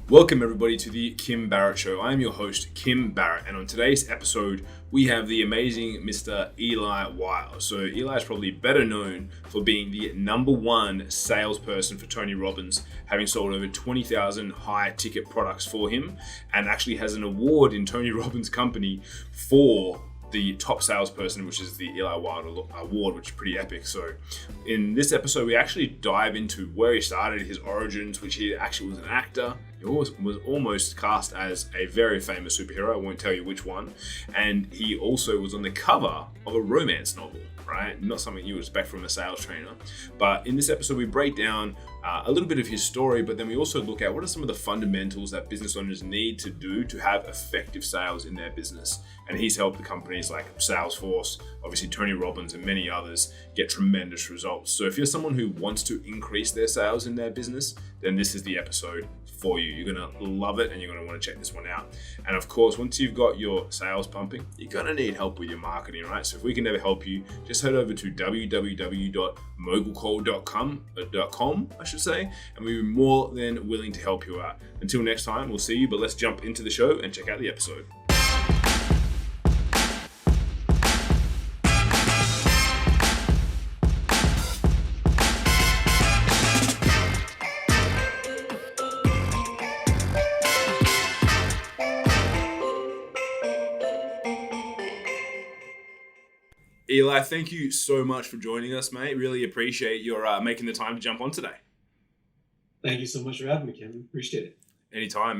Welcome everybody to the Kim Barrett Show. I am your host, Kim Barrett, and on today's episode, we have the amazing Mr. Eli Wilde. So Eli is probably better known for being the number one salesperson for Tony Robbins, having sold over 20,000 high ticket products for him, and actually has an award in Tony Robbins' company for the top salesperson, which is the Eli Wilde award, which is pretty epic. So in this episode, we actually dive into where he started, his origins, which he actually was an actor. He was almost cast as a very famous superhero. I won't tell you which one. And he also was on the cover of a romance novel, right? Not something you would expect from a sales trainer. But in this episode, we break down a little bit of his story, but then we also look at what are some of the fundamentals that business owners need to do to have effective sales in their business. And he's helped the companies like Salesforce, obviously Tony Robbins, and many others get tremendous results. So if you're someone who wants to increase their sales in their business, then this is the episode for you. You're gonna love it and you're gonna want to check this one out. And of course, once you've got your sales pumping, you're gonna need help with your marketing, right? So if we can ever help you, just head over to www.mogulcall.com, I should say, and we'd be more than willing to help you out. Until next time, we'll see you, but let's jump into the show and check out the episode. Eli, thank you so much for joining us, mate. Really appreciate your making the time to jump on today. Thank you so much for having me, Kim. Appreciate it. Anytime.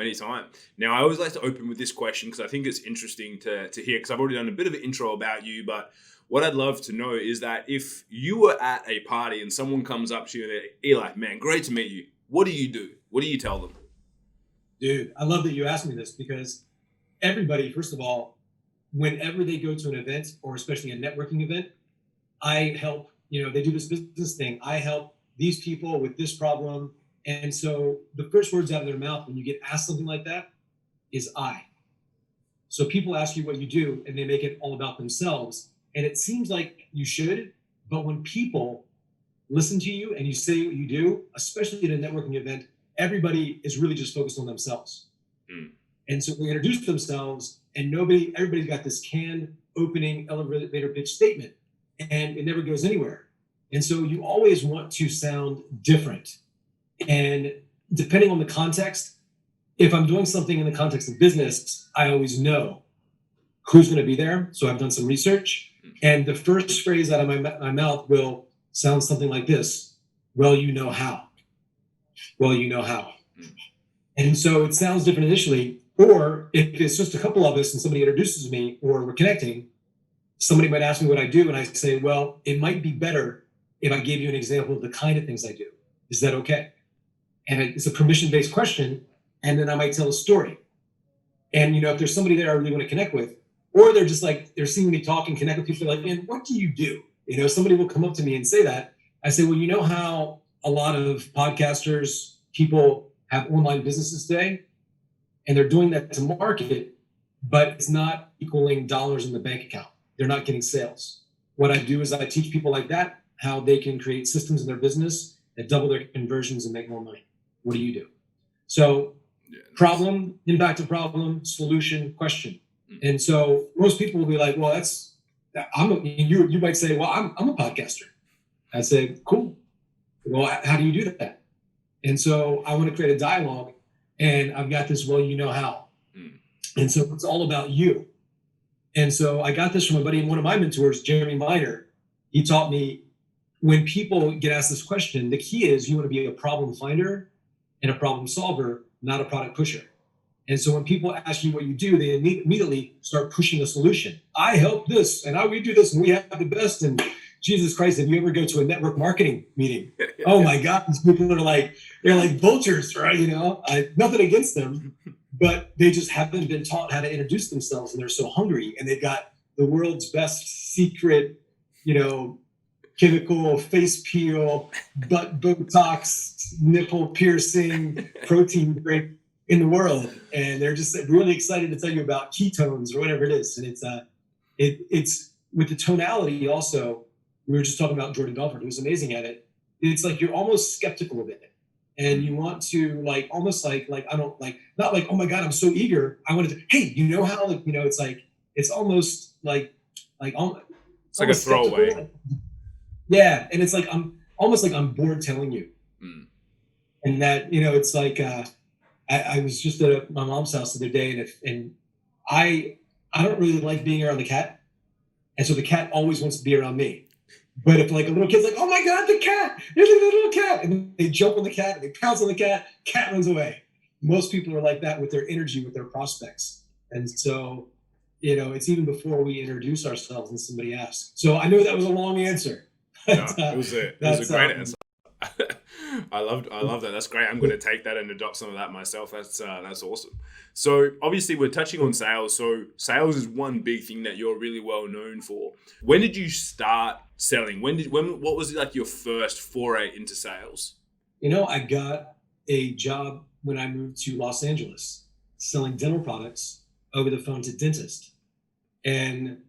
Now, I always like to open with this question because I think it's interesting to hear, because I've already done a bit of an intro about you, but what I'd love to know is that if you were at a party and someone comes up to you and they're, Eli, man, great to meet you. What do you do? What do you tell them? Dude, I love that you asked me this because everybody, first of all, whenever they go to an event or especially a networking event, I help, they do this business thing. I help these people with this problem. And so the first words out of their mouth when you get asked something like that is I. So people ask you what you do and they make it all about themselves. And it seems like you should, but when people listen to you and you say what you do, especially at a networking event, everybody is really just focused on themselves. And so they introduce themselves and everybody's got this canned opening elevator pitch statement and it never goes anywhere. And so you always want to sound different. And depending on the context, if I'm doing something in the context of business, I always know who's going to be there. So I've done some research and the first phrase out of my mouth will sound something like this. Well, you know how. And so it sounds different initially. Or if it's just a couple of us and somebody introduces me or we're connecting, somebody might ask me what I do. And I say, well, it might be better if I gave you an example of the kind of things I do. Is that okay? And it's a permission-based question. And then I might tell a story. And, if there's somebody there I really want to connect with, or they're just like, they're seeing me talk and connect with people, they're like, man, what do you do? Somebody will come up to me and say that. I say, well, you know how a lot of podcasters, people have online businesses today? And they're doing that to market, but it's not equaling dollars in the bank account. They're not getting sales. What I do is I teach people like that how they can create systems in their business that double their conversions and make more money. What do you do? So problem, impact of problem, solution, question. And so most people will be like, well, you might say, well, I'm a podcaster. I say, cool. Well, how do you do that? And so I want to create a dialogue. And I've got this, well, you know how. And so it's all about you. And so I got this from a buddy, one of my mentors, Jeremy Miner. He taught me when people get asked this question, the key is you want to be a problem finder and a problem solver, not a product pusher. And so when people ask you what you do, they immediately start pushing a solution. I help this and we do this and we have the best. And Jesus Christ, if you ever go to a network marketing meeting, oh my God, these people are they're like vultures, right? Nothing against them, but they just haven't been taught how to introduce themselves and they're so hungry and they've got the world's best secret, chemical face peel, butt Botox, nipple piercing, protein drink in the world. And they're just really excited to tell you about ketones or whatever it is. And it's with the tonality also. We were just talking about Jordan Belfort, who's amazing at it. It's like you're almost skeptical of it. and you want to like almost like I don't like not like, oh my God, I'm so eager. I wanted to, hey, you know how like, it's like it's almost like It's like a almost skeptical. throwaway. Yeah, and it's like I'm bored telling you, and that it's like I was just at my mom's house the other day, and I don't really like being around the cat, and so the cat always wants to be around me. But if like a little kid's like, oh my God, the cat, there's a little cat, and they jump on the cat, and they pounce on the cat runs away. Most people are like that with their energy, with their prospects, and so it's even before we introduce ourselves and somebody asks. So I know that was a long answer. No, it was a great answer. I love that. That's great. I'm going to take that and adopt some of that myself. That's awesome. So obviously we're touching on sales. So sales is one big thing that you're really well known for. When did you start selling? What was like your first foray into sales? I got a job when I moved to Los Angeles selling dental products over the phone to dentists. And,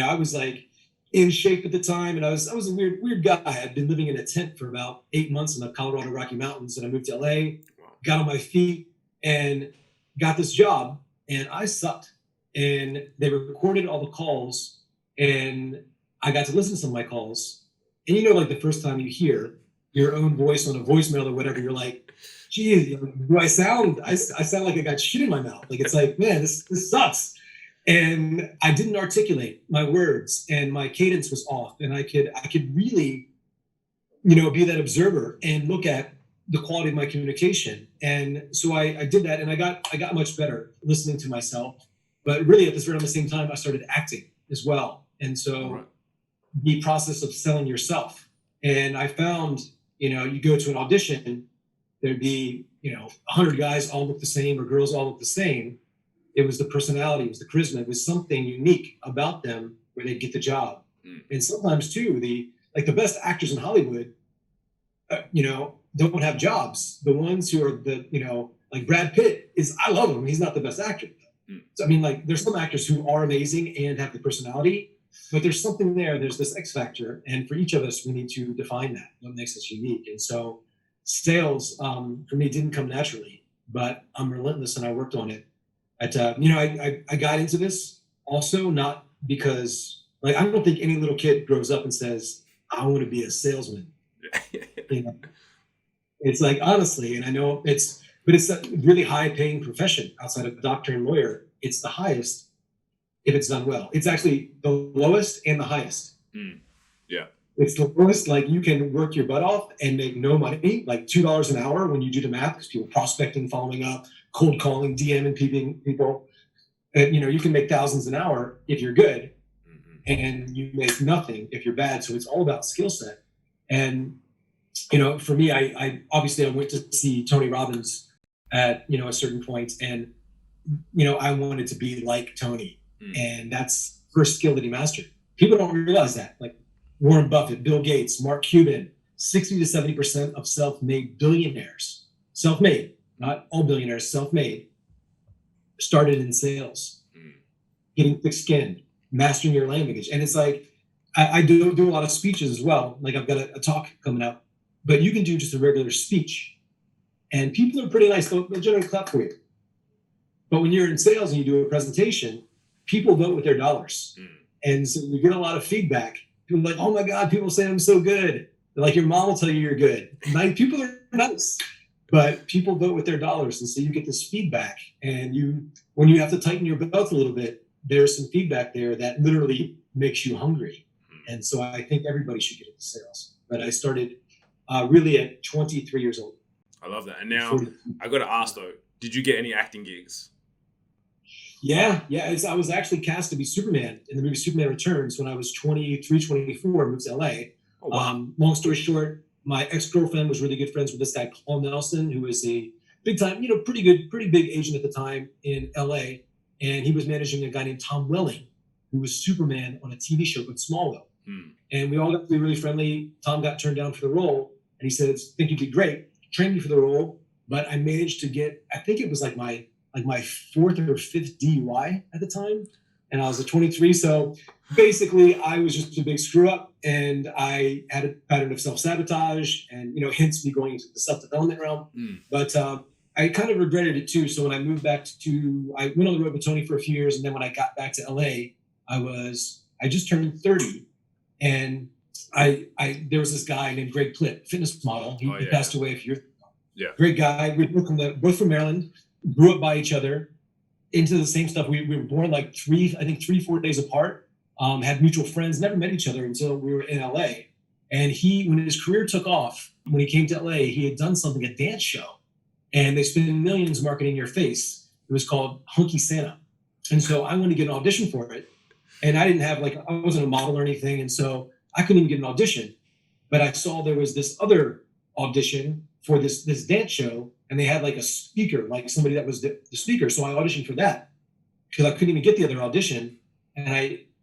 I was like in shape at the time. And I was a weird guy. I had been living in a tent for about 8 months in the Colorado Rocky Mountains. And I moved to LA, got on my feet and got this job, and I sucked. And they recorded all the calls, and I got to listen to some of my calls. And like the first time you hear your own voice on a voicemail or whatever, you're like, geez, do I sound like I got shit in my mouth. Like, it's like, man, this sucks. And I didn't articulate my words, and my cadence was off, and I could really, be that observer and look at the quality of my communication. And so I did that, and I got much better listening to myself. But really at the same time, I started acting as well. And so the process of selling yourself. And I found, you go to an audition, there'd be, 100 guys all look the same or girls all look the same. It was the personality, it was the charisma, it was something unique about them where they'd get the job. And sometimes too, the best actors in Hollywood, don't have jobs. The ones who are like Brad Pitt I love him. He's not the best actor. So, there's some actors who are amazing and have the personality, but there's something there. There's this X factor. And for each of us, we need to define that, what makes us unique. And so sales, for me, didn't come naturally, but I'm relentless and I worked on it. I got into this also not because I don't think any little kid grows up and says, I want to be a salesman. It's like, honestly, and I know it's a really high paying profession outside of doctor and lawyer. It's the highest if it's done well. It's actually the lowest and the highest. Yeah. It's the lowest, like you can work your butt off and make no money, like $2 an hour when you do the math, because people prospecting, following up, cold calling, DMing people. And, you can make thousands an hour if you're good, and you make nothing if you're bad. So it's all about skill set. And, for me, I obviously I went to see Tony Robbins at, a certain point, and, I wanted to be like Tony. And that's first skill that he mastered. People don't realize that. Like Warren Buffett, Bill Gates, Mark Cuban, 60 to 70% of self-made billionaires, self-made, not all billionaires, self-made, started in sales, getting thick-skinned, mastering your language. And it's like, I do a lot of speeches as well. Like I've got a talk coming up, but you can do just a regular speech and people are pretty nice. They'll generally clap for you. But when you're in sales and you do a presentation, people vote with their dollars. And so you get a lot of feedback. People are like, oh my God, people say I'm so good. They're like, your mom will tell you you're good. People are nice, but people vote with their dollars. And so you get this feedback, and when you have to tighten your belt a little bit, there's some feedback there that literally makes you hungry. And so I think everybody should get into sales. But I started really at 23 years old. I love that. And now I got to ask though, did you get any acting gigs? Yeah. I was actually cast to be Superman in the movie Superman Returns when I was 23, 24, moved to LA. Oh, wow. Long story short, my ex-girlfriend was really good friends with this guy, Paul Nelson, who was a big time, pretty big agent at the time in LA. And he was managing a guy named Tom Welling, who was Superman on a TV show called Smallville. And we all got to be really friendly. Tom got turned down for the role, and he said, I think you'd be great. Trained me for the role, but I managed to get, I think it was like my fourth or fifth DUI at the time. and I was a 23. So basically, I was just a big screw up, and I had a pattern of self-sabotage and, hence me going into the self-development realm. But I kind of regretted it too. So when I moved back I went on the road with Tony for a few years. And then when I got back to LA, I just turned 30. And there was this guy named Greg Plitt, fitness model. He passed away a few years ago. Yeah. Great guy. We were both from Maryland, grew up by each other, into the same stuff. We were born like 3-4 days apart, had mutual friends, never met each other until we were in LA. And when his career took off, when he came to LA, he had done a dance show. And they spent millions marketing your face. It was called Hunky Santa. And so I wanted to get an audition for it. And I didn't have I wasn't a model or anything. And so I couldn't even get an audition. But I saw there was this other audition for this dance show. And they had like a speaker, like somebody that was the speaker. So I auditioned for that because I couldn't even get the other audition. And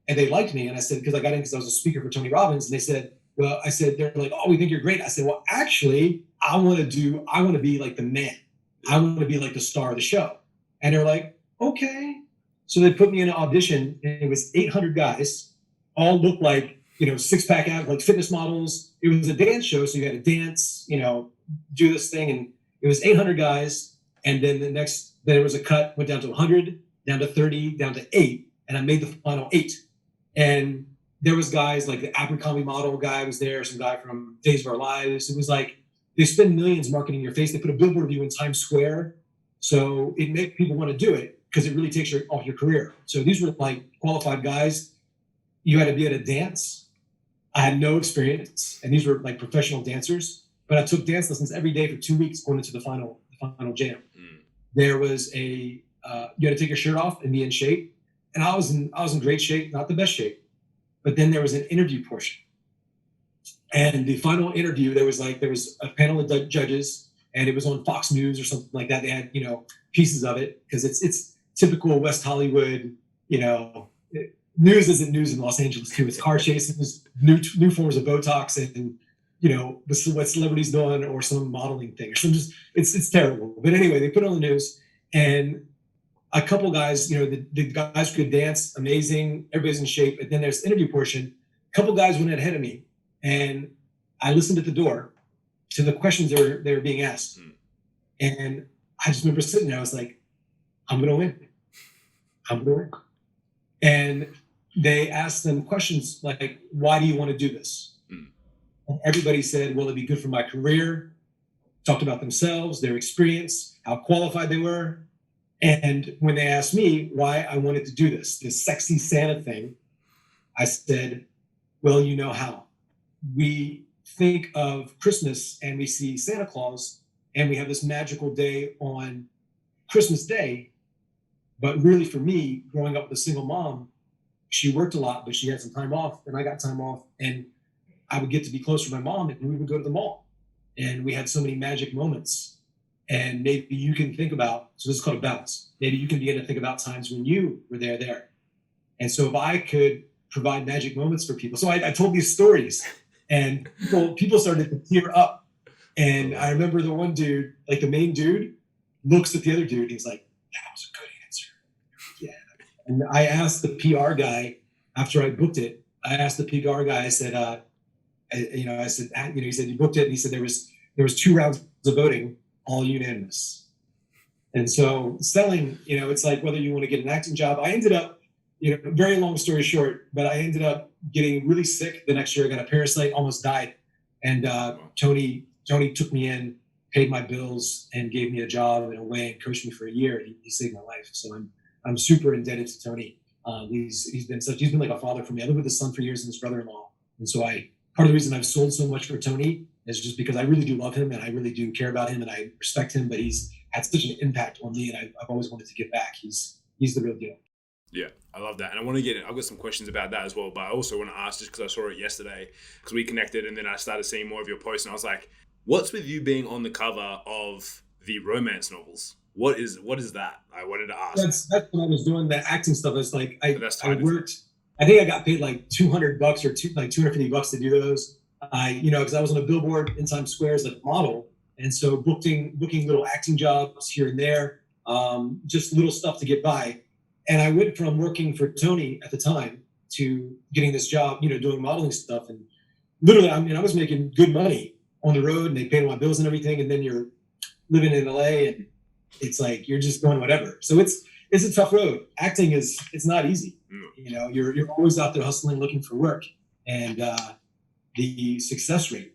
they liked me. And I said, because I got in because I was a speaker for Tony Robbins. And they said, they're like, oh, we think you're great. I said, well, actually, I want to be like the man. I want to be like the star of the show. And they're like, okay. So they put me in an audition, and it was 800 guys, all looked like, six-pack out, like fitness models. It was a dance show. So you had to dance, do this thing. And it was 800 guys. And then then there was a cut, went down to 100, down to 30, down to 8. And I made the final 8. And there was guys like the Abercrombie model guy was there, some guy from Days of Our Lives. It was like, they spend millions marketing your face. They put a billboard of you in Times Square. So it makes people want to do it because it really takes off your career. So these were like qualified guys. You had to be able to dance. I had no experience. And these were like professional dancers. But I took dance lessons every day for 2 weeks going into the final jam. There was you had to take your shirt off and be in shape. And I was in great shape, not the best shape. But then there was an interview portion. And the final interview, there was a panel of judges, and it was on Fox News or something like that. They had, pieces of it because it's typical West Hollywood, news isn't news in Los Angeles too. It's car chases, new forms of Botox, and what celebrities doing or some modeling thing or some it's terrible. But anyway, they put it on the news, and a couple guys, the guys could dance, amazing, everybody's in shape. And then there's the interview portion. A couple guys went ahead of me. And I listened at the door to the questions they were being asked. And I just remember sitting there. I was like, I'm going to win. I'm going to win. And they asked them questions like, why do you want to do this? And everybody said, well, it'd be good for my career. Talked about themselves, their experience, how qualified they were. And when they asked me why I wanted to do this sexy Santa thing, I said, well, you know how. We think of Christmas and we see Santa Claus and we have this magical day on Christmas Day. But really for me, growing up with a single mom, she worked a lot, but she had some time off and I got time off, and I would get to be close to my mom and we would go to the mall, and we had so many magic moments. And maybe you can think about, so this is called a balance. Maybe you can begin to think about times when you were there. And so if I could provide magic moments for people. So I told these stories. And people started to tear up. And I remember the one dude, like the main dude, looks at the other dude. He's like, that was a good answer. Yeah. And I asked the PR guy after I booked it. I asked the PR guy. I said, he said you booked it. And he said there was 2 rounds of voting, all unanimous. And so selling, it's like whether you want to get an acting job. I ended up, very long story short, but I ended up getting really sick the next year. I got a parasite, almost died. And Tony took me in, paid my bills, and gave me a job in a way and coached me for a year. He saved my life. So I'm super indebted to Tony. He's been like a father for me. I lived with his son for years and his brother-in-law. And so part of the reason I've sold so much for Tony is just because I really do love him and I really do care about him and I respect him, but he's had such an impact on me, and I've always wanted to give back. He's the real deal. Yeah, I love that. And I've got some questions about that as well, but I also want to ask, just because I saw it yesterday, because we connected and then I started seeing more of your posts and I was like, what's with you being on the cover of the romance novels? What is that? I wanted to ask. That's when I was doing the acting stuff. It's like I worked, I think I got paid like $200 or $250 to do those. Because I was on a billboard in Times Square as a model. And so booking little acting jobs here and there, just little stuff to get by. And I went from working for Tony at the time to getting this job, doing modeling stuff. And literally, I was making good money on the road and they paid all my bills and everything. And then you're living in LA and it's like, you're just going whatever. So it's a tough road. Acting it's not easy. You're always out there hustling, looking for work. And the success rate,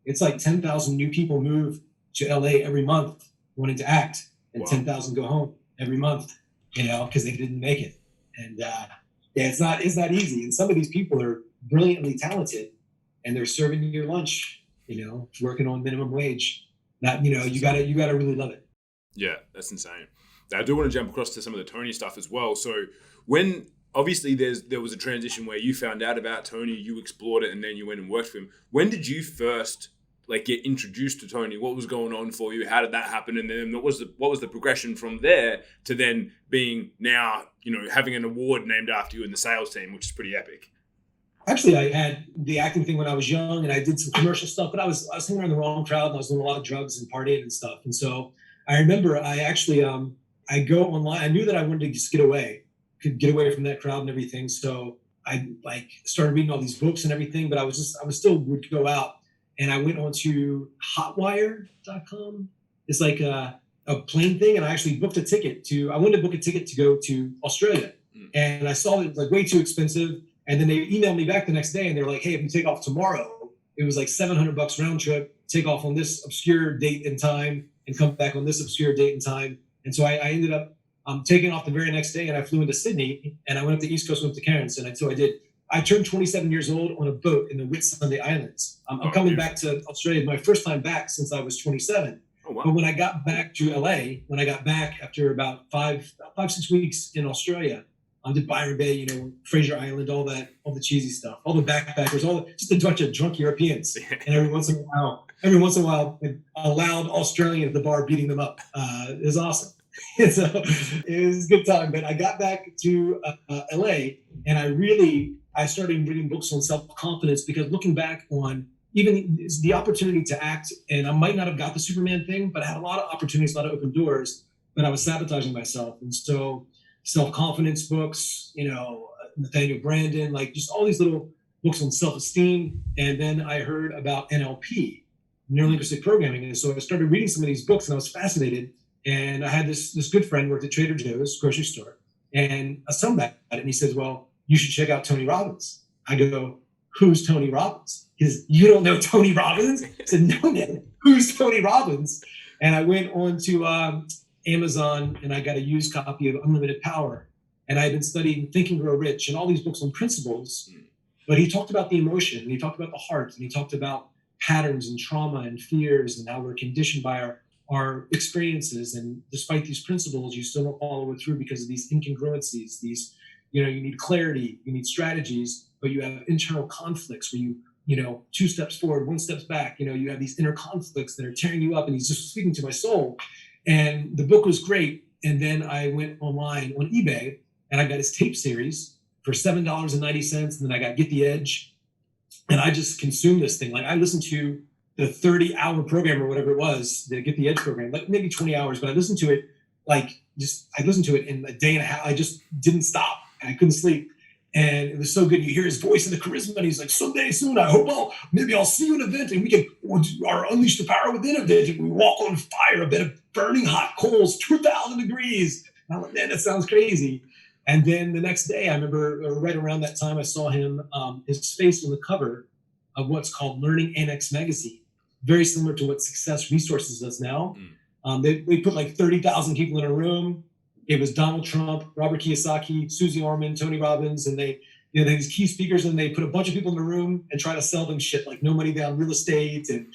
it's like 10,000 new people move to LA every month wanting to act, and 10,000 go home every month, because they didn't make it. And it's not easy. And some of these people are brilliantly talented and they're serving you your lunch, working on minimum wage. That, you gotta really love it. Yeah, that's insane. Now, I do want to jump across to some of the Tony stuff as well. So when obviously there was a transition where you found out about Tony, you explored it, and then you went and worked for him. When did you first get introduced to Tony? What was going on for you? How did that happen? And then what was the progression from there to then being now, having an award named after you in the sales team, which is pretty epic? Actually, I had the acting thing when I was young, and I did some commercial stuff, but I was hanging around the wrong crowd, and I was doing a lot of drugs and partying and stuff. And so I remember I actually I go online. I knew that I wanted to just could get away from that crowd and everything. So I started reading all these books and everything, but I still would go out, and I went onto hotwire.com. It's like a plane thing. And I actually booked a ticket I wanted to book a ticket to go to Australia. And I saw it was way too expensive. And then they emailed me back the next day and they were like, hey, if you take off tomorrow, it was like $700 round trip, take off on this obscure date and time and come back on this obscure date and time. And so I ended up taking off the very next day, and I flew into Sydney, and I went up the East Coast, went to Cairns. And so I did. I turned 27 years old on a boat in the Whitsunday Islands. I'm coming back to Australia, my first time back since I was 27. Oh, wow. But when I got back to LA, after about 5-6 weeks in Australia, I did Byron Bay, Fraser Island, all the cheesy stuff, all the backpackers, just a bunch of drunk Europeans. And every once in a while, a loud Australian at the bar beating them up. It was awesome. So it was a good time. But I got back to LA, and I started reading books on self-confidence, because looking back on even the opportunity to act, and I might not have got the Superman thing, but I had a lot of opportunities, a lot of open doors, but I was sabotaging myself. And so self-confidence books, Nathaniel Brandon, just all these little books on self-esteem. And then I heard about NLP, neuro-linguistic programming. And so I started reading some of these books, and I was fascinated. And I had this good friend worked at Trader Joe's grocery store, and I told him about it, and he says, well, you should check out Tony Robbins. I go, who's Tony Robbins? He says, you don't know Tony Robbins? I said, no, man, who's Tony Robbins? And I went on to Amazon, and I got a used copy of Unlimited Power. And I had been studying Think and Grow Rich and all these books on principles, but he talked about the emotion, and he talked about the heart, and he talked about patterns and trauma and fears and how we're conditioned by our experiences. And despite these principles, you still don't follow it through because of these incongruencies. These, you need clarity, you need strategies, but you have internal conflicts where you 2 steps forward, 1 step back. You have these inner conflicts that are tearing you up. And he's just speaking to my soul. And the book was great. And then I went online on eBay, and I got his tape series for $7.90. And then I got Get the Edge. And I just consumed this thing. I listened to the 30-hour program or whatever it was, the Get the Edge program, maybe 20 hours, but I listened to it in a day and a half. I just didn't stop, and I couldn't sleep. And it was so good. You hear his voice and the charisma, and he's like, someday soon, I hope maybe I'll see you at an event, and we can our Unleash the Power Within event, and we walk on fire, a bed of burning hot coals, 2,000 degrees. And I'm like, man, that sounds crazy. And then the next day, I remember right around that time, I saw him, his face on the cover of what's called Learning Annex magazine, very similar to what Success Resources does now. They put 30,000 people in a room. It was Donald Trump, Robert Kiyosaki, Susie Orman, Tony Robbins, and they had these key speakers, and they put a bunch of people in the room and try to sell them shit like no money down real estate and,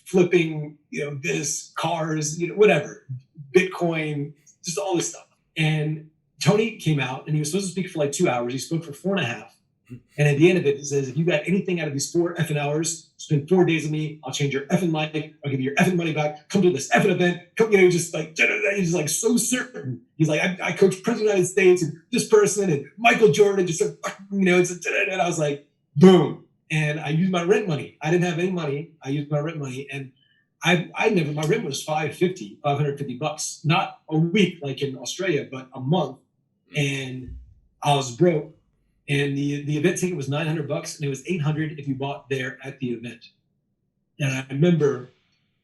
flipping, this, cars, whatever, Bitcoin, just all this stuff. And Tony came out, and he was supposed to speak for 2 hours. He spoke for 4.5. And at the end of it, he says, if you got anything out of these 4 effing hours, spend 4 days with me. I'll change your effing mic. I'll give you your effing money back. Come to this effing event. Come, he's just so certain. He's like, I coach President of the United States and this person and Michael Jordan. And I was like, boom. And I used my rent money. I didn't have any money. I used my rent money. And my rent was $550, not a week like in Australia, but a month. And I was broke. And the event ticket was $900 and it was $800 if you bought there at the event. And I remember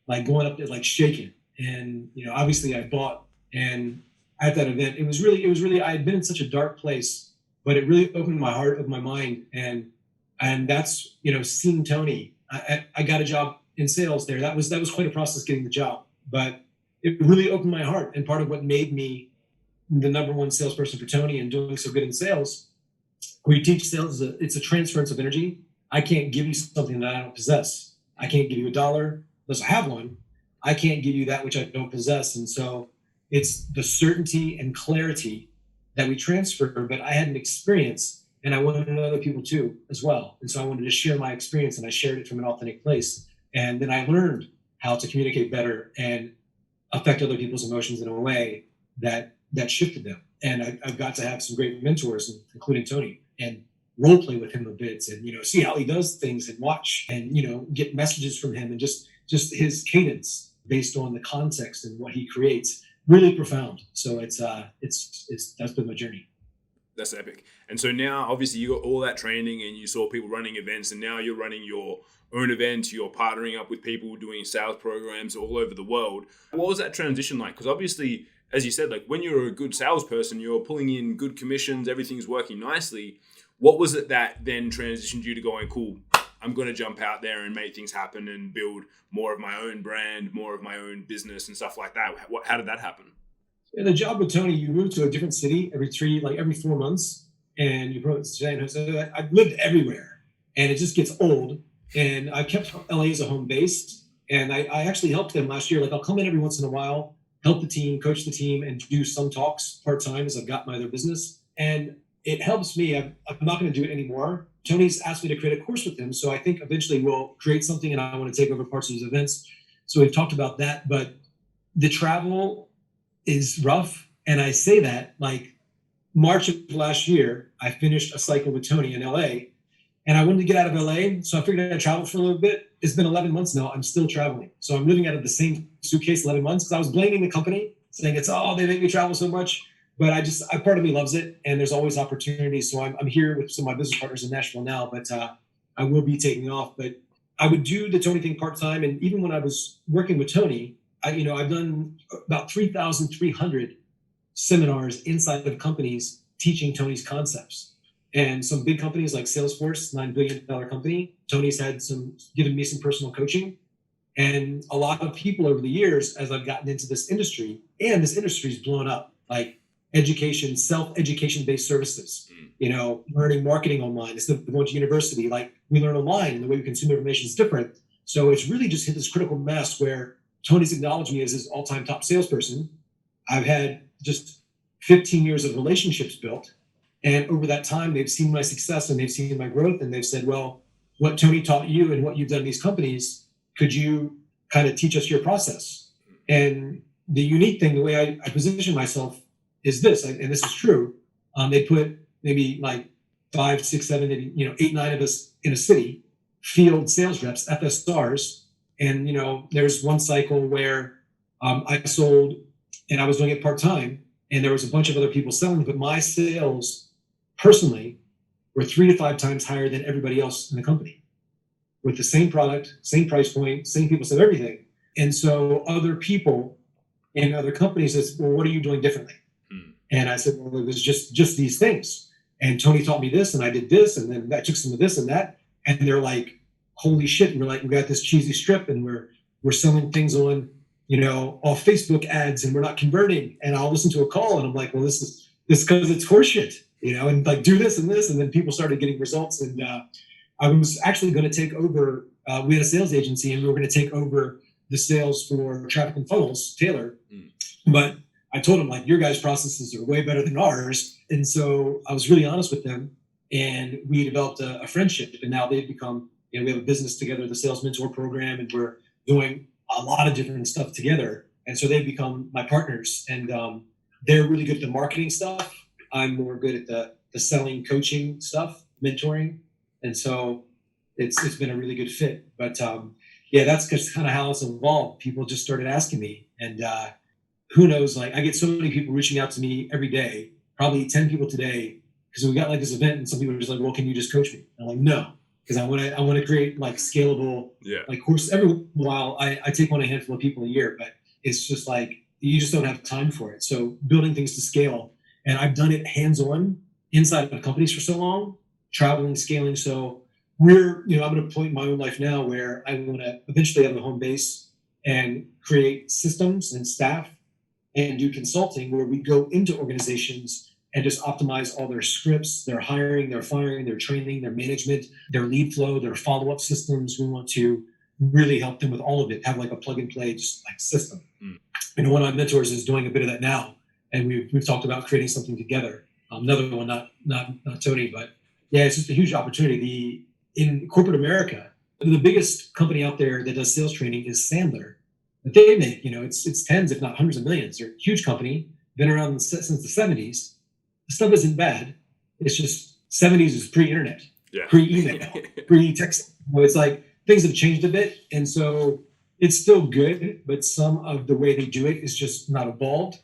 like going up there, like shaking. And, obviously I bought, and at that event, it was really, I had been in such a dark place, but it really opened my heart, opened my mind. And that's, seeing Tony, I got a job in sales there. That was quite a process getting the job, but it really opened my heart. And part of what made me the number one salesperson for Tony and doing so good in sales, we teach sales, it's a transference of energy. I can't give you something that I don't possess. I can't give you $1 unless I have one. I can't give you that which I don't possess. And so it's the certainty and clarity that we transfer, but I had an experience and I wanted to know other people too as well. And so I wanted to share my experience, and I shared it from an authentic place. And then I learned how to communicate better and affect other people's emotions in a way that shifted them. And I've got to have some great mentors, including Tony, and role play with him a bit, and see how he does things, and watch and get messages from him, and just his cadence based on the context and what he creates. Really profound. So it's that's been my journey. That's epic. And so now obviously you got all that training and you saw people running events, and now you're running your own events, you're partnering up with people doing sales programs all over the world. What was that transition like? Because obviously, as you said, like when you're a good salesperson, you're pulling in good commissions, everything's working nicely. What was it that then transitioned you to going, cool, I'm going to jump out there and make things happen and build more of my own brand, more of my own business and stuff like that? How did that happen? In the job with Tony, you move to a different city every 4 months, and you probably say, I've lived everywhere, and it just gets old. And I kept LA as a home base, and I actually helped them last year. Like I'll come in every once in a while, help the team, coach the team, and do some talks part-time as I've got my other business. And it helps me. I'm not going to do it anymore. Tony's asked me to create a course with him. So I think eventually we'll create something, and I want to take over parts of these events. So we've talked about that, but the travel is rough. And I say that like March of last year, I finished a cycle with Tony in LA, and I wanted to get out of LA. So I figured I'd travel for a little bit. It's been 11 months now. I'm still traveling. So I'm living out of the same suitcase 11 months because I was blaming the company, saying they make me travel so much. But part of me loves it, and there's always opportunities. So I'm here with some of my business partners in Nashville now, but I will be taking off. But I would do the Tony thing part-time. And even when I was working with Tony, I've done about 3,300 seminars inside of companies teaching Tony's concepts. And some big companies like Salesforce, $9 billion company, Tony's given me some personal coaching. And a lot of people over the years, as I've gotten into this industry, and this industry's blown up, like education, self-education based services, learning marketing online. Instead of going to university, like we learn online, and the way we consume information is different. So it's really just hit this critical mass where Tony's acknowledged me as his all-time top salesperson. I've had just 15 years of relationships built. And over that time, they've seen my success and they've seen my growth. And they've said, well, what Tony taught you and what you've done in these companies, could you kind of teach us your process? And the unique thing, the way I position myself is this, and this is true. They put maybe like 5, 6, 7, maybe, 8, 9 of us in a city, field sales reps, FSRs. And, there's one cycle where I sold, and I was doing it part-time, and there was a bunch of other people selling, but my sales personally were 3 to 5 times higher than everybody else in the company with the same product, same price point, same people, same everything. And so other people in other companies says, well, what are you doing differently? And I said, well, it was just these things. And Tony taught me this, and I did this, and then I took some of this and that. And they're like, holy shit. And we're like, we got this cheesy strip, and we're selling things on, off Facebook ads, and we're not converting. And I'll listen to a call, and I'm like, well, this is because it's horseshit, and like do this and this. And then people started getting results. And I was actually going to take over, we had a sales agency, and we were going to take over the sales for traffic and funnels, Taylor. But I told him, like, your guys' processes are way better than ours. And so I was really honest with them, and we developed a friendship. And now they've become, we have a business together, the Sales Mentor Program, and we're doing a lot of different stuff together. And so they've become my partners, and they're really good at the marketing stuff. I'm more good at the selling, coaching stuff, mentoring. And so it's been a really good fit. But yeah, that's just kind of how it's evolved. People just started asking me, and who knows? Like, I get so many people reaching out to me every day, probably 10 people today, because we got like this event, and some people are just like, "Well, can you just coach me?" And I'm like, "No," because I want to create like scalable, like course. Every while, I take on a handful of people a year, but it's just like you just don't have time for it. So building things to scale, and I've done it hands-on inside of companies for so long, traveling, scaling. So I'm at a point in my own life now where I want to eventually have a home base and create systems and staff and do consulting where we go into organizations and just optimize all their scripts, their hiring, their firing, their training, their management, their lead flow, their follow-up systems. We want to really help them with all of it, have like a plug and play just like system. And one of my mentors is doing a bit of that now. And we've talked about creating something together. Another one, not Tony, but yeah, it's just a huge opportunity. In corporate America, the biggest company out there that does sales training is Sandler. But they make, it's tens, if not hundreds of millions. They're a huge company, been around since the 70s. The stuff isn't bad. It's just 70s is pre-internet, pre-email, pre-text. It's like things have changed a bit. And so it's still good, but some of the way they do it is just not evolved.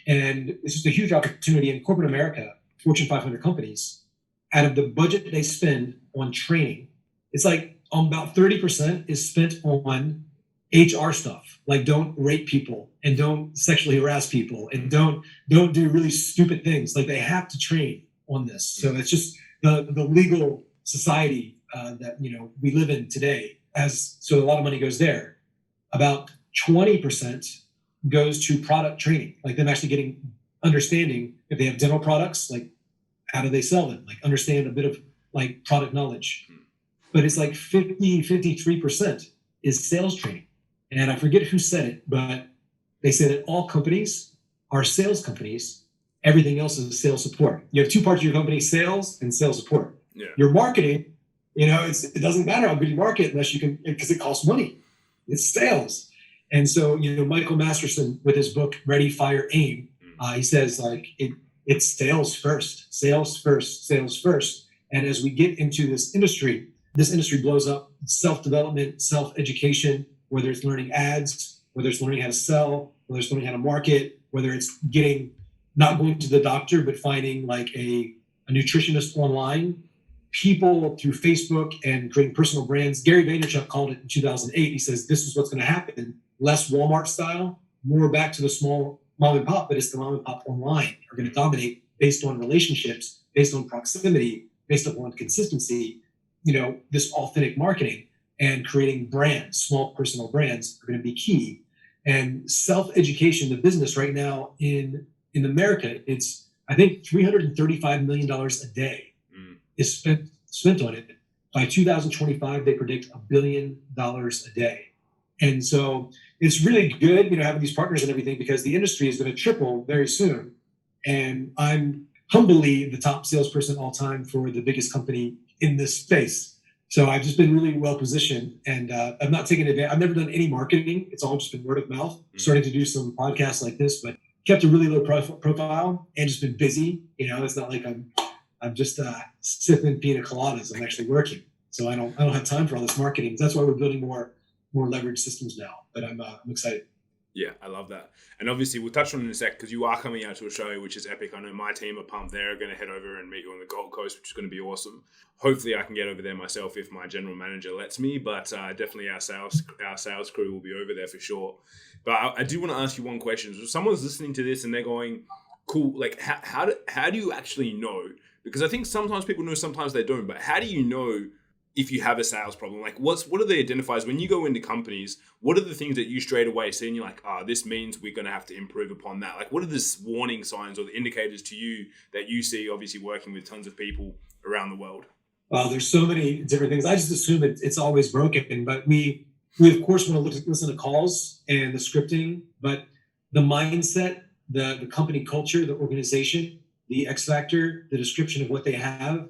And it's just a huge opportunity in corporate America, Fortune 500 companies. Out of the budget they spend on training, it's like about 30% is spent on HR stuff. Like, don't rape people and don't sexually harass people and don't do really stupid things. Like, they have to train on this. So it's just the legal society that we live in today. So a lot of money goes there. About 20% goes to product training, like them actually understanding if they have dental products, like how do they sell them? Like, understand a bit of like product knowledge. But it's like 53% is sales training. And I forget who said it, but they say that all companies are sales companies. Everything else is sales support. You have two parts of your company, sales and sales support. Yeah. Your marketing, it doesn't matter how good you market unless you can, because it costs money. It's sales. And so, Michael Masterson with his book, Ready, Fire, Aim, he says like it's sales first, sales first, sales first. And as we get into this industry blows up. Self-development, self-education, whether it's learning ads, whether it's learning how to sell, whether it's learning how to market, whether it's not going to the doctor, but finding like a nutritionist online, people through Facebook and creating personal brands. Gary Vaynerchuk called it in 2008. He says, this is what's going to happen. Less Walmart style, more back to the small mom and pop, but it's the mom and pop online are going to dominate based on relationships, based on proximity, based upon consistency, this authentic marketing and creating brands, small personal brands are going to be key. And self-education, the business right now in America, it's, I think $335 million a day is spent on it. By 2025, they predict $1 billion a day. And so it's really good, having these partners and everything, because the industry is going to triple very soon. And I'm humbly the top salesperson all time for the biggest company in this space. So I've just been really well positioned, and I'm not taking advantage. I've never done any marketing. It's all just been word of mouth. Starting to do some podcasts like this, but kept a really low profile and just been busy. It's not like I'm just sipping pina coladas. I'm actually working. So I don't have time for all this marketing. That's why we're building more leverage systems now. But I'm excited. Yeah, I love that. And obviously we'll touch on it in a sec because you are coming out to Australia, which is epic. I know my team are pumped. They're going to head over and meet you on the Gold Coast, which is going to be awesome. Hopefully I can get over there myself if my general manager lets me, but definitely our sales crew will be over there for sure. But I do want to ask you one question. So someone's listening to this and they're going, cool, like how do you actually know? Because I think sometimes people know, sometimes they don't, but how do you know if you have a sales problem? Like what are the identifiers when you go into companies? What are the things that you straight away see and you're like, this means we're going to have to improve upon that? Like what are the warning signs or the indicators to you that you see, obviously working with tons of people around the world? Well, there's so many different things. I just assume it's always broken, but we of course want to listen to calls and the scripting, but the mindset, the company culture, the organization, the X factor, the description of what they have,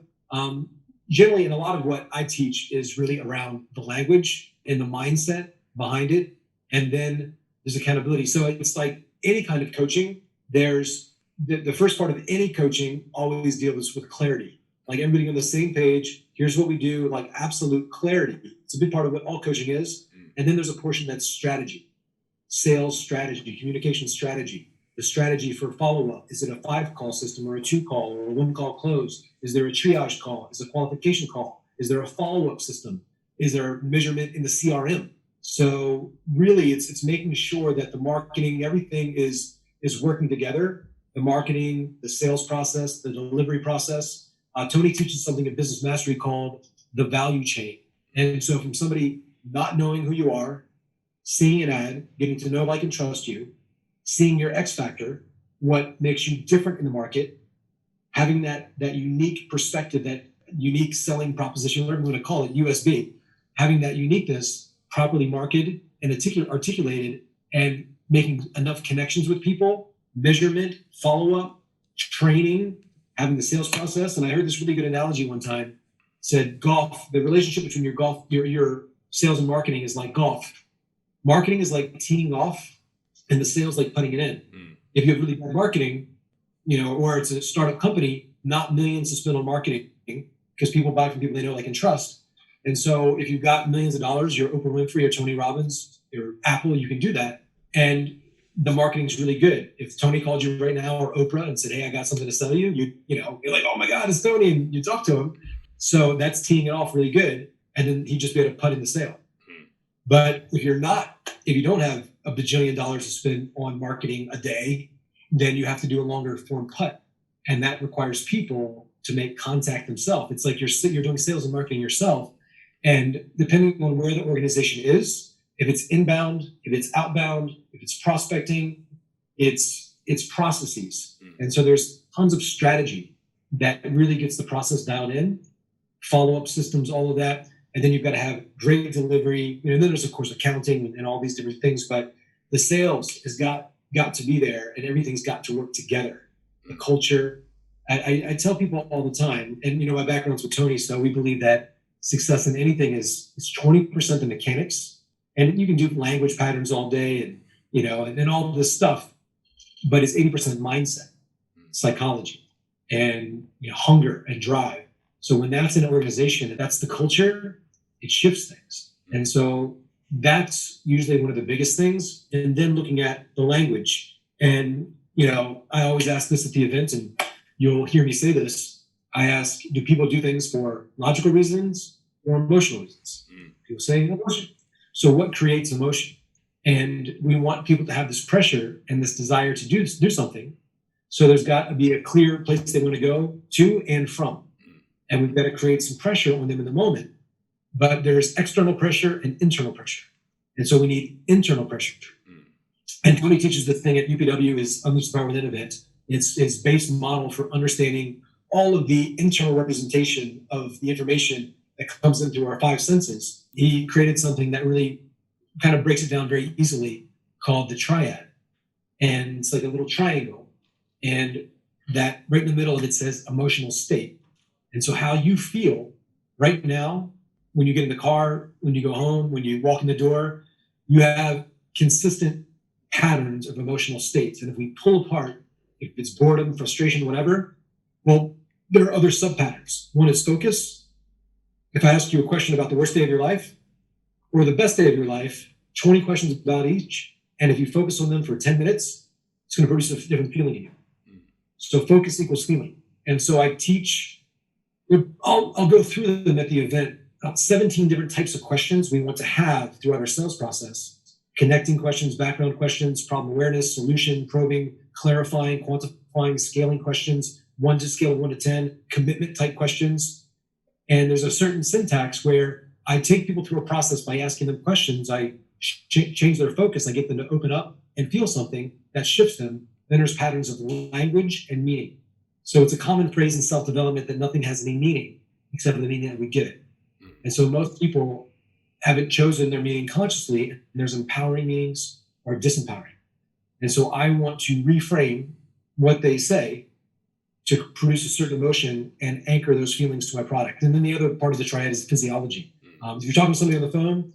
generally, and a lot of what I teach is really around the language and the mindset behind it. And then there's accountability. So it's like any kind of coaching, there's the first part of any coaching always deals with clarity. Like everybody on the same page, here's what we do, like absolute clarity. It's a big part of what all coaching is. And then there's a portion that's strategy, sales strategy, communication strategy, the strategy for follow-up. Is it a 5-call system or a 2-call or a 1-call close? Is there a triage call? Is it a qualification call? Is there a follow-up system? Is there measurement in the CRM? So really it's making sure that the marketing, everything is working together. The marketing, the sales process, the delivery process. Tony teaches something in Business Mastery called the value chain. And so from somebody not knowing who you are, seeing an ad, getting to know, like, and trust you, seeing your X factor, what makes you different in the market, having that unique perspective, that unique selling proposition, whatever you want to call it, USB, having that uniqueness properly marketed and articulated, and making enough connections with people, measurement, follow-up, training, having the sales process. And I heard this really good analogy one time. Said golf, the relationship between your sales and marketing is like golf. Marketing is like teeing off, and the sales like putting it in. If you have really bad marketing, or it's a startup company, not millions to spend on marketing, because people buy from people they know, like, and trust. And so if you've got millions of dollars, you're Oprah Winfrey or Tony Robbins or Apple, you can do that. And the marketing is really good. If Tony called you right now, or Oprah, and said, "Hey, I got something to sell you," you're like, "Oh my God, it's Tony," and you talk to him. So that's teeing it off really good. And then he just be able to put in the sale. But if you don't have a bajillion dollars to spend on marketing a day, then you have to do a longer form putt. And that requires people to make contact themselves. It's like you're doing sales and marketing yourself. And depending on where the organization is, if it's inbound, if it's outbound, if it's prospecting, it's processes. And so there's tons of strategy that really gets the process dialed in, follow-up systems, all of that. And then you've got to have great delivery. And then there's, of course, accounting and all these different things. But the sales has got to be there, and everything's got to work together. The culture. I tell people all the time, and my background's with Tony, so we believe that success in anything is 20% the mechanics. And you can do language patterns all day and all this stuff, but it's 80% mindset, psychology, and hunger and drive. So when that's in an organization, that's the culture, it shifts things. And so that's usually one of the biggest things. And then looking at the language. And, I always ask this at the event, and you'll hear me say this. I ask, do people do things for logical reasons or emotional reasons? People say emotion. So what creates emotion? And we want people to have this pressure and this desire to do something. So there's got to be a clear place they want to go to and from. And we've got to create some pressure on them in the moment. But there's external pressure and internal pressure. And so we need internal pressure. And Tony teaches the thing at UPW is Unleash the Power Within event. It's base model for understanding all of the internal representation of the information that comes in through our 5 senses. He created something that really kind of breaks it down very easily, called the triad. And it's like a little triangle. And that right in the middle of it says emotional state. And so how you feel right now, when you get in the car, when you go home, when you walk in the door, you have consistent patterns of emotional states. And if we pull apart, if it's boredom, frustration, whatever, well, there are other sub-patterns. One is focus. If I ask you a question about the worst day of your life or the best day of your life, 20 questions about each. And if you focus on them for 10 minutes, it's going to produce a different feeling in you. So focus equals feeling. And so I teach, I'll go through them at the event, about 17 different types of questions we want to have throughout our sales process. Connecting questions, background questions, problem awareness, solution, probing, clarifying, quantifying, scaling questions, 1 to scale of 1 to 10, commitment type questions. And there's a certain syntax where I take people through a process by asking them questions. I change their focus. I get them to open up and feel something that shifts them. Then there's patterns of language and meaning. So it's a common phrase in self-development that nothing has any meaning except for the meaning that we give it. And so most people haven't chosen their meaning consciously. And there's empowering meanings or disempowering. And so I want to reframe what they say to produce a certain emotion and anchor those feelings to my product. And then the other part of the triad is physiology. If you're talking to somebody on the phone,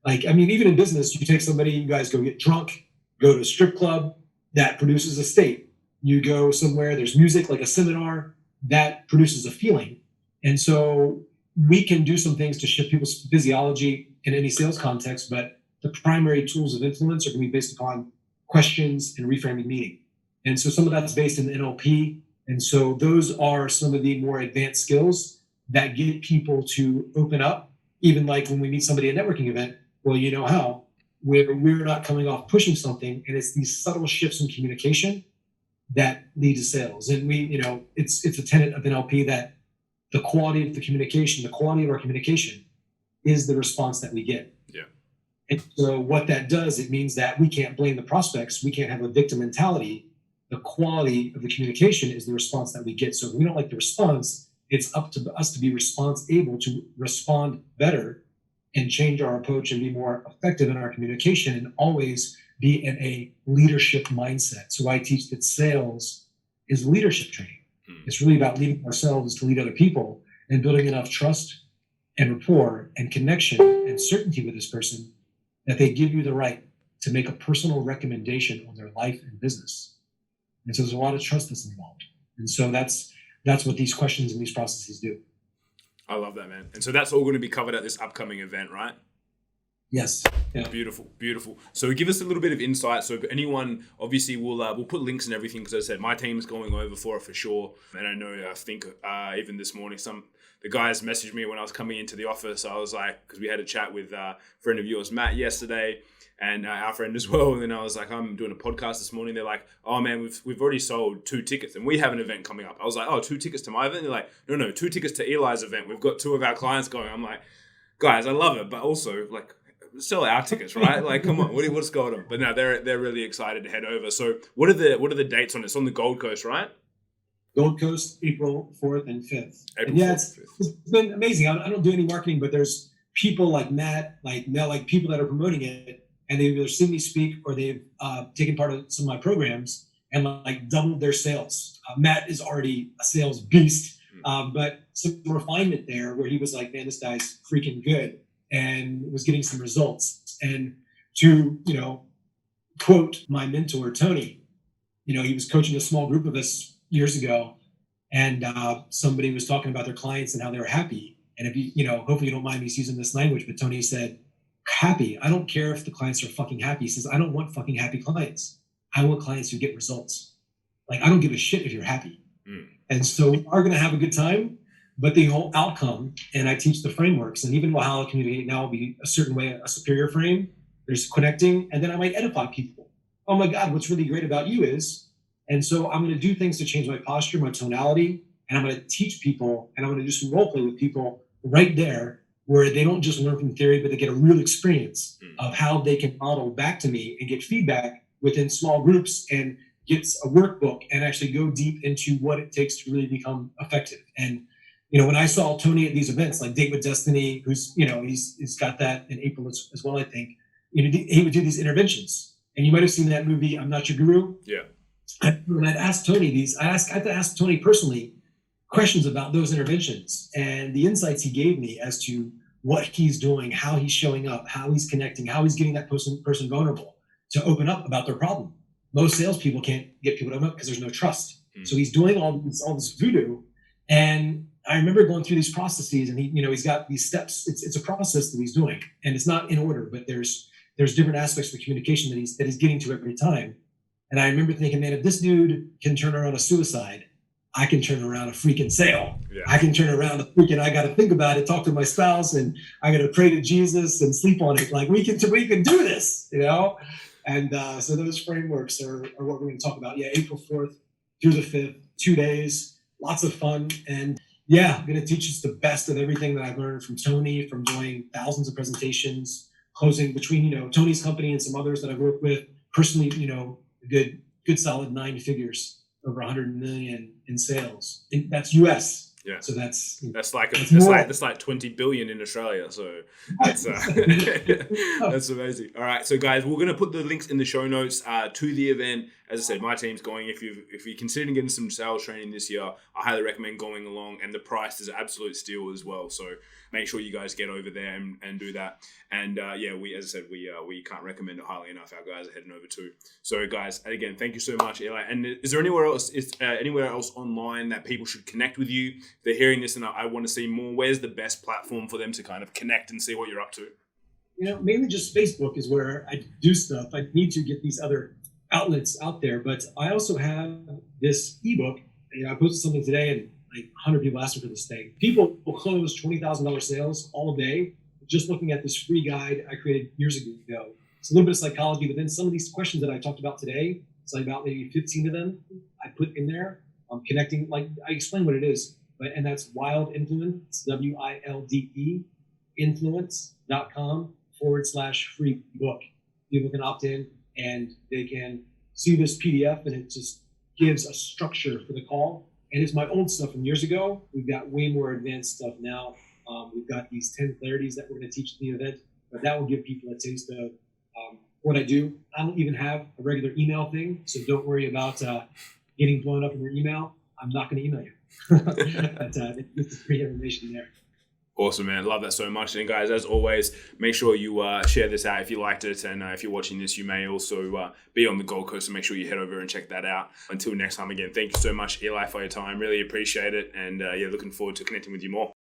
even in business, you take somebody, you guys go get drunk, go to a strip club, that produces a state. You go somewhere, there's music, like a seminar, that produces a feeling. And so we can do some things to shift people's physiology in any sales context, but the primary tools of influence are going to be based upon questions and reframing meaning. And so some of that's based in NLP. And so those are some of the more advanced skills that get people to open up, even like when we meet somebody at a networking event, well, you know how, where we're not coming off pushing something, and it's these subtle shifts in communication that lead to sales. And it's a tenet of NLP that the quality of the communication, the quality of our communication is the response that we get. Yeah. And so what that does, it means that we can't blame the prospects. We can't have a victim mentality. The quality of the communication is the response that we get. So if we don't like the response, it's up to us to be able to respond better and change our approach and be more effective in our communication and always be in a leadership mindset. So I teach that sales is leadership training. It's really about leading ourselves to lead other people and building enough trust and rapport and connection and certainty with this person that they give you the right to make a personal recommendation on their life and business. And so there's a lot of trust that's involved. And so that's what these questions and these processes do. I love that, man. And so that's all going to be covered at this upcoming event, right? Yes. Yeah. Beautiful, beautiful. So give us a little bit of insight. So if anyone, obviously we'll put links and everything, because as I said, my team's going over for it for sure. And I think even this morning, the guys messaged me when I was coming into the office. I was like, because we had a chat with a friend of yours, Matt, yesterday, and our friend as well. And then I was like, I'm doing a podcast this morning. They're like, oh man, we've already sold 2 tickets and we have an event coming up. I was like, oh, 2 tickets to my event? They're like, no, 2 tickets to Eli's event. We've got 2 of our clients going. I'm like, guys, I love it, but also like, sell our tickets, right? Like, come on, what's going on? But no, they're really excited to head over. So what are the dates on it? It's on the Gold Coast, right? Gold Coast, April 4th and 5th. And yeah, it's been amazing. I don't do any marketing, but there's people like Matt, like Mel, like people that are promoting it, and they've either seen me speak or they've taken part of some of my programs and like doubled their sales. Matt is already a sales beast, but some refinement there where he was like, man, this guy's freaking good, and was getting some results. And to, quote my mentor, Tony, he was coaching a small group of us years ago, and somebody was talking about their clients and how they were happy. And if hopefully you don't mind me using this language, but Tony said, happy. I don't care if the clients are fucking happy. He says, I don't want fucking happy clients. I want clients who get results. Like, I don't give a shit if you're happy. And so we are going to have a good time, but the whole outcome, and I teach the frameworks, and even how I communicate now will be a certain way, a superior frame. There's connecting, and then I might edify people. Oh my God, what's really great about you is, and so I'm going to do things to change my posture, my tonality, and I'm going to teach people, and I'm going to do some role play with people right there where they don't just learn from theory, but they get a real experience of how they can model back to me and get feedback within small groups and get a workbook and actually go deep into what it takes to really become effective. And, when I saw Tony at these events, like Date with Destiny, who's, he's got that in April as well, I think, he would do these interventions. And you might have seen that movie, I'm Not Your Guru. Yeah. When I'd asked Tony I had to ask Tony personally questions about those interventions and the insights he gave me as to what he's doing, how he's showing up, how he's connecting, how he's getting that person vulnerable to open up about their problem. Most salespeople can't get people to open up because there's no trust. So he's doing all this voodoo. And I remember going through these processes, and he's got these steps. It's a process that he's doing, and it's not in order, but there's different aspects of the communication that he's getting to every time. And I remember thinking, man, if this dude can turn around a suicide, I can turn around a freaking sale. Yeah. I can turn around a freaking, I got to think about it, talk to my spouse, and I got to pray to Jesus and sleep on it. Like, we can do this, And so those frameworks are what we're going to talk about. Yeah, April 4th through the 5th, 2 days, lots of fun. And yeah, I'm going to teach us the best of everything that I've learned from Tony, from doing thousands of presentations, closing between, Tony's company and some others that I've worked with personally, a good solid 9 figures, over 100 million in sales. And that's US. Yeah. So that's like 20 billion in Australia. So that's that's amazing. All right. So guys, we're going to put the links in the show notes to the event. As I said, my team's going. If you're considering getting some sales training this year, I highly recommend going along, and the price is absolute steal as well. So make sure you guys get over there and do that. And we can't recommend it highly enough. Our guys are heading over too. So guys, again, thank you so much, Eli. And is there anywhere else online that people should connect with you? If they're hearing this and I want to see more, where's the best platform for them to kind of connect and see what you're up to? Mainly just Facebook is where I do stuff. I need to get these other outlets out there, but I also have this ebook. I posted something today, and like 100 people asked me for this thing. People will close $20,000 sales all day just looking at this free guide I created years ago. It's a little bit of psychology, but then some of these questions that I talked about today, it's like about maybe 15 of them I put in there. Connecting, like I explain what it is, and that's Wilde Influence, WILDE, influence.com/free book. People can opt in and they can see this PDF, and it just gives a structure for the call. And it's my old stuff from years ago. We've got way more advanced stuff now. We've got these 10 clarities that we're going to teach at the event, but that will give people a taste of what I do. I don't even have a regular email thing, so don't worry about getting blown up in your email. I'm not going to email you. But it's free information there. Awesome, man. Love that so much. And guys, as always, make sure you share this out if you liked it. And if you're watching this, you may also be on the Gold Coast, so make sure you head over and check that out. Until next time, again, thank you so much, Eli, for your time. Really appreciate it. And looking forward to connecting with you more.